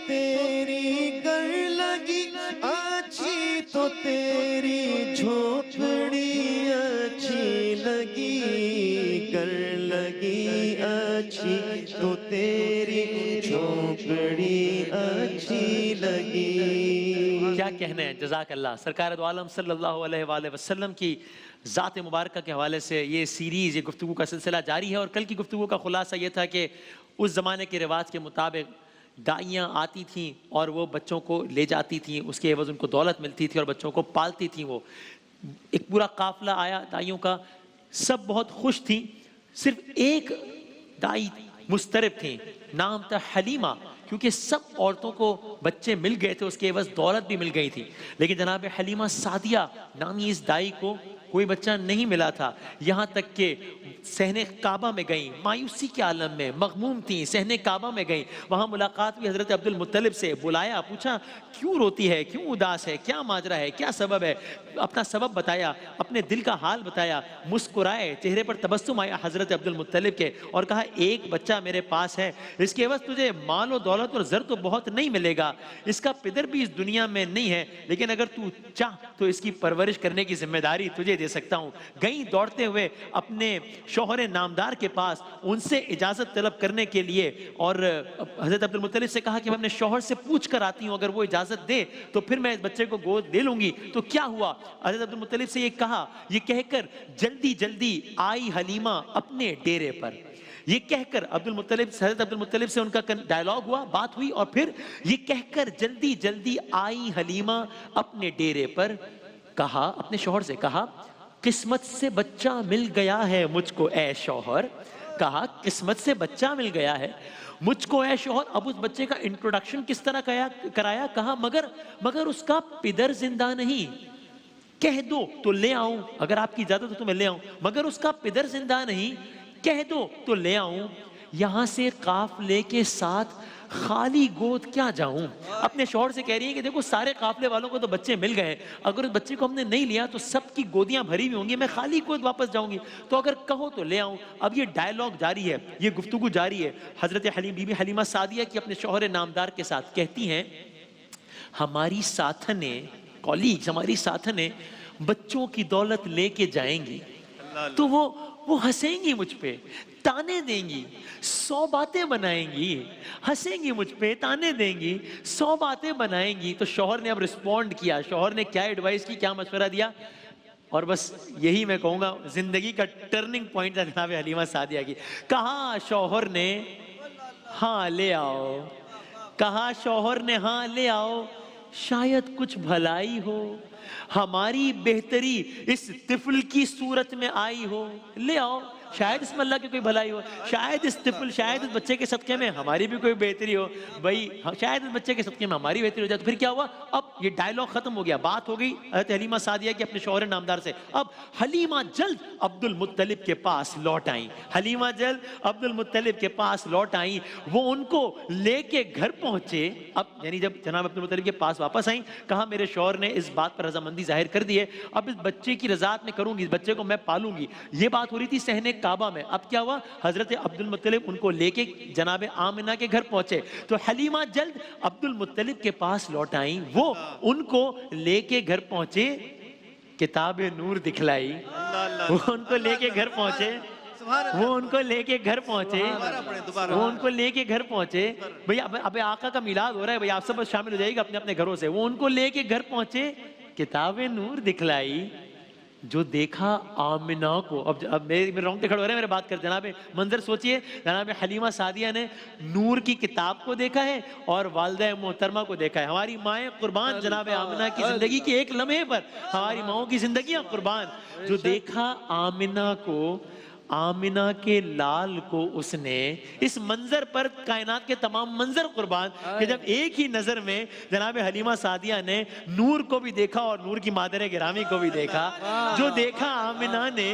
तेरी कर लगी अच्छी, तो तेरी झोपड़ी अच्छी लगी, कर लगी अच्छी तो तेरी झोपड़ी अच्छी लगी। क्या कहने हैं, जज़ाक अल्लाह। सरकार दो आलम सल्लल्लाहु अलैहि वसल्लम की ज़ात मुबारक के हवाले से ये सीरीज़, ये गुफ्तगू का सिलसिला जारी है। और कल की गुफ्तगू का खुलासा ये था कि उस ज़माने के रिवाज के मुताबिक दाइयाँ आती थीं और वो बच्चों को ले जाती थीं, उसके एवज़ उनको दौलत मिलती थी और बच्चों को पालती थीं। वो एक पूरा काफ़िला आया दाइयों का, सब बहुत खुश थी। सिर्फ एक दाई मुस्तरब थी, नाम था हलीमा, क्योंकि सब औरतों को बच्चे मिल गए थे, उसके एवज़ दौलत भी मिल गई थी। लेकिन जनाब हलीमा सादिया नामी इस दाई को कोई बच्चा नहीं मिला था। यहाँ तक कि सहने काबा में गई, मायूसी के आलम में मगमूम थी, सहने काबा में गई। वहाँ मुलाकात हुई हज़रत अब्दुल मुत्तलिब से, बुलाया, पूछा क्यों रोती है, क्यों उदास है, क्या माजरा है, क्या सबब है। अपना सबब बताया, अपने दिल का हाल बताया, मुस्कुराए, चेहरे पर तबस्सुम आया हज़रत अब्दुल मुत्तलिब के, और कहा एक बच्चा मेरे पास है, इसके एवज़ तुझे माल और दौलत और ज़र तो बहुत नहीं मिलेगा, इसका पिदर भी इस दुनिया में नहीं है, लेकिन अगर तू चाह तो इसकी परवरिश करने की जिम्मेदारी तुझे दे सकता हूँ। गई दौड़ते हुए अपने शौहर नामदार के पास, उनसे इजाज़त तलब करने के लिए, और हज़रत अब्दुल मुत्तलिब से कहा कि मैं अपने शौहर से पूछ कर आती हूँ, अगर वो इजाज़त दे तो फिर मैं इस बच्चे को गोद ले लूँगी। तो क्या हुआ, हज़रत अब्दुल मुत्तलिब से ये कहा, ये कहकर जल्दी जल्दी आई हलीमा अपने डेरे पर। ये कहकर अब्दुल मुत्तलिब, हज़रत अब्दुल मुत्तलिब से उनका डायलॉग हुआ, बात हुई, और फिर ये कहकर जल्दी जल्दी आई हलीमा अपने डेरे पर। कहा, अपने शौहर से कहा, किस्मत से बच्चा मिल गया है मुझको ए शौहर। कहा किस्मत से बच्चा मिल गया है मुझको ए शौहर। अब उस बच्चे का इंट्रोडक्शन किस तरह कराया। कहा मगर उसका पिदर जिंदा नहीं, कह दो तो ले आऊं, अगर आपकी इजाजत हो तो मैं ले आऊं, मगर उसका पिदर जिंदा नहीं, कह दो तो ले आऊं, यहां से काफले के साथ खाली गोद क्या जाऊं। अपने शौहर से कह रही है कि देखो सारे काफले वालों को तो बच्चे मिल गए, अगर उस बच्चे को हमने नहीं लिया तो सबकी गोदियां भरी हुई होंगी, मैं खाली गोद वापस जाऊंगी, तो अगर कहो तो ले आऊं। अब ये डायलॉग जारी है, ये गुफ्तगू जारी है। हजरत हलीम बीबी हलीमा सादिया की अपने शौहर नामदार के साथ कहती हैं, हमारी साथने कॉलीग्स, हमारी साथने बच्चों की दौलत लेके जाएंगी तो वो हंसेंगी मुझ पे, ताने देंगी, 100 बातें बनाएंगी, हंसेंगी मुझ पे, ताने देंगी, 100 बातें बनाएंगी। तो शौहर ने अब रिस्पॉन्ड किया, शौहर ने क्या एडवाइस की, क्या मशवरा दिया, और बस यही मैं कहूंगा जिंदगी का टर्निंग पॉइंट था जनाब हलीमा सादिया की। कहा शौहर ने हाँ ले आओ, कहा शौहर ने हाँ ले आओ, शायद कुछ भलाई हो, हमारी बेहतरी इस तिफल की सूरत में आई हो, ले आओ, शायद इसमें अल्लाह की कोई भलाई हो, शायद इस तिफल, शायद इस बच्चे के सदके में हमारी भी कोई बेहतरी हो, भाई शायद इस बच्चे के सदके में हमारी बेहतरी हो जाए। तो फिर क्या हुआ, अब ये डायलॉग खत्म हो गया, बात हो गई हज़रत हलीमा सादिया की अपने शौहर नामदार से। अब हलीमा जल्द अब्दुल मुत्तलिब के पास लौट आई, हलीमा जल्द अब्दुल मुत्तलिब के पास लौट आई, वो उनको लेके घर पहुंचे। अब यानी जब जनाब अब्दुल मुत्तलिब के पास वापस आई, कहा मेरे शौहर ने इस बात पर रजामंदी जाहिर कर दी है, अब इस बच्चे की रजात में करूंगी, इस बच्चे को मैं पालूंगी। ये बात हो रही थी सहने काबा में। अब क्या हुआ, हजरत अब्दुल मुत्तलिब उनको लेके जनाब आमिना के घर पहुंचे, तो हलीमा जल्द अब्दुल मुत्तलिब के पास लौट आई, वो उनको लेके घर पहुंचे, किताब नूर दिखलाई, वो उनको लेके घर पहुंचे, वो उनको लेके घर पहुंचे, वो उनको लेके घर पहुंचे। भैया अबे आका का मिलाद हो रहा है, भैया आप सब शामिल हो जाइएगा अपने अपने घरों से। वो उनको लेके घर पहुंचे, किताब नूर दिखलाई, जो देखा आमिना को। अब मेरे रोंगटे खड़े हो रहे हैं मेरे बात कर, जनाब मंजर सोचिए, जनाब हलीमा सादिया ने नूर की किताब को देखा है और वालिदा मोहतरमा को देखा है। हमारी माएँ कुर्बान जनाब आमिना की जिंदगी के एक लम्हे पर, हमारी माओं की जिंदगियां कुर्बान। जो देखा आमिना को, आमिना के लाल को उसने, इस मंजर पर कायनात के तमाम मंजर कुर्बान, कि जब एक ही नजर में जनाब हलीमा सादिया ने नूर को भी देखा और नूर की मादर गिरामी को भी देखा। जो देखा आमिना ने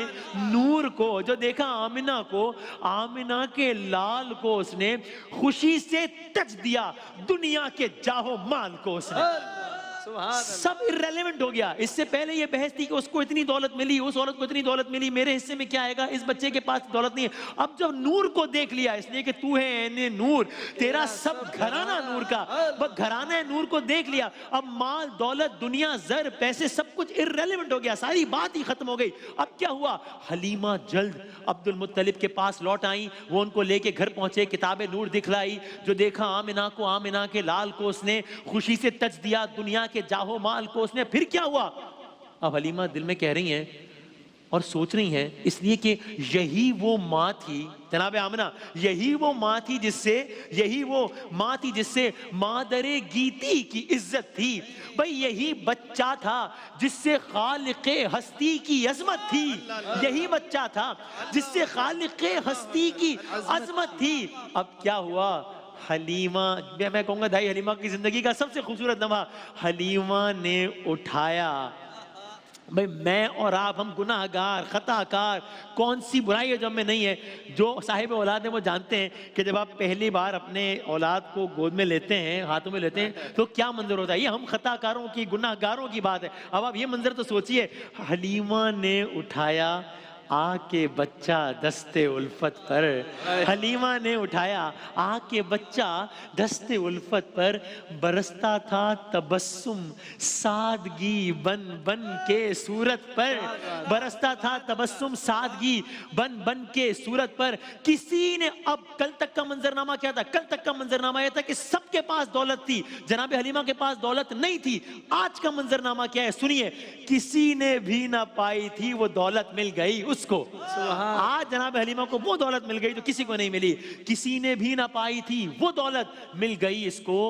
नूर को, जो देखा आमिना को, आमिना के लाल को उसने खुशी से टच दिया, दुनिया के जाहो माल को उसने, सब इर्रेलेवेंट हो गया। इससे पहले ये बहस थी कि उसको इतनी दौलत मिली, उस औरत को इतनी दौलत मिली, मेरे हिस्से में क्या आएगा, इस बच्चे के पास दौलत नहीं है। अब जब नूर को देख लिया इसलिए कि तू है नूर, तेरा सब घराना नूर का, बस घराना नूर को देख लिया, अब माल दौलत दुनिया जर पैसे सब कुछ इररेलेवेंट हो गया, सारी बात ही खत्म हो गई। अब क्या हुआ, हलीमा जल्द अब्दुल मुत्तलिब के पास लौट आई, वो उनको लेके घर पहुंचे, किताबे नूर दिखलाई, जो देखा आमिना को, आमिना के लाल को उसने खुशी से टच दिया, दुनिया के जाहो माल को उसने। फिर क्या हुआ, अब हलीमा दिल में कह रही हैं और सोच रही हैं, इसलिए कि यही वो माँ थी जनाब आमिना, यही वो माँ थी जिससे मादरे गीती की इज्जत थी। भाई यही बच्चा था जिससे खालिक़े हस्ती की अजमत थी, यही बच्चा था जिससे खालिक़े हस्ती की अजमत थी। अब क्या हुआ, हलीमा, मैं कहूँगा दाई हलीमा की जिंदगी का सबसे खूबसूरत लम्हा, हलीमा ने उठाया। भाई मैं और आप, हम गुनाहगार खताकार, कौन सी बुराई है जो हमें नहीं है। जो साहिब औलाद हैं वो जानते हैं कि जब आप पहली बार अपने औलाद को गोद में लेते हैं, हाथों में लेते हैं, तो क्या मंजर होता है। ये हम खताकारों की, गुनाहगारों की बात है। अब आप ये मंजर तो सोचिए, हलीमा ने उठाया आके बच्चा दस्ते उल्फत पर, हलीमा ने उठाया आके बच्चा दस्ते उल्फत पर, बरसता था तबस्सुम सादगी बन बन के सूरत पर, बरसता था तबस्सुम सादगी बन बन के सूरत पर। किसी ने, अब कल तक का मंजरनामा क्या था, कल तक का मंजरनामा यह था कि सबके पास दौलत थी, जनाब हलीमा के पास दौलत नहीं थी। आज का मंजरनामा क्या है सुनिए, किसी ने भी ना पाई थी वो दौलत मिल गई उसको। आज जनाब हलीमा को वो दौलत मिल गई जो किसी को नहीं मिली, किसी ने भी ना पाई थी वो दौलत मिल गई इसको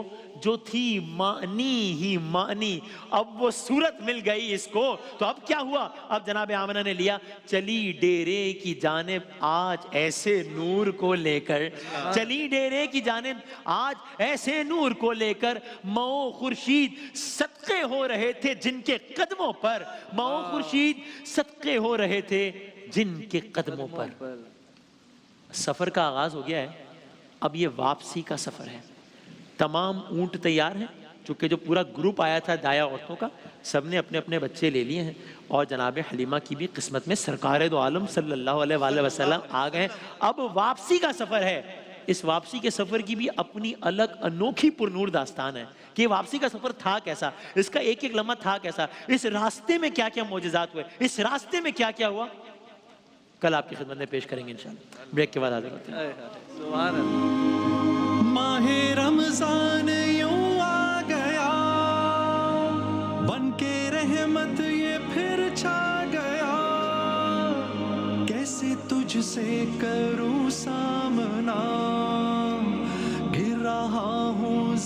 जो थी मानी ही मानी, अब वो सूरत मिल गई इसको। तो अब क्या हुआ, अब जनाब आमिना ने लिया, चली डेरे की जानिब आज ऐसे नूर को लेकर, चली डेरे की जानिब आज ऐसे नूर को लेकर, मऊ खुर्शीद सदके हो रहे थे जिनके कदमों पर, मऊ खुर्शीद सदके हो रहे थे जिनके कदमों पर। सफर का आगाज हो गया है, अब ये वापसी का सफर है। तमाम ऊंट तैयार हैं, चूंकि जो पूरा ग्रुप आया था दाया औरतों का, सबने अपने अपने बच्चे ले लिए हैं, और जनाब हलीमा की भी किस्मत में सरकार दो आलम सल्लल्लाहु अलैहि वसल्लम आ गए। अब वापसी का सफर है, इस वापसी के सफर की भी अपनी अलग अनोखी पुरनूर दास्तान है कि वापसी का सफर था कैसा, इसका एक एक लम्हा था कैसा, इस रास्ते में क्या क्या मौजज़ात हुए, इस रास्ते में क्या क्या हुआ, कल आपकी खिदमत में पेश करेंगे इंशाअल्लाह। ब्रेक के बाद हाजिर होते हैं। माहे रमजान यूं आ गया, बन के रहमत ये फिर छा गया, कैसे तुझसे करूं सामना, गिर रहा हूँ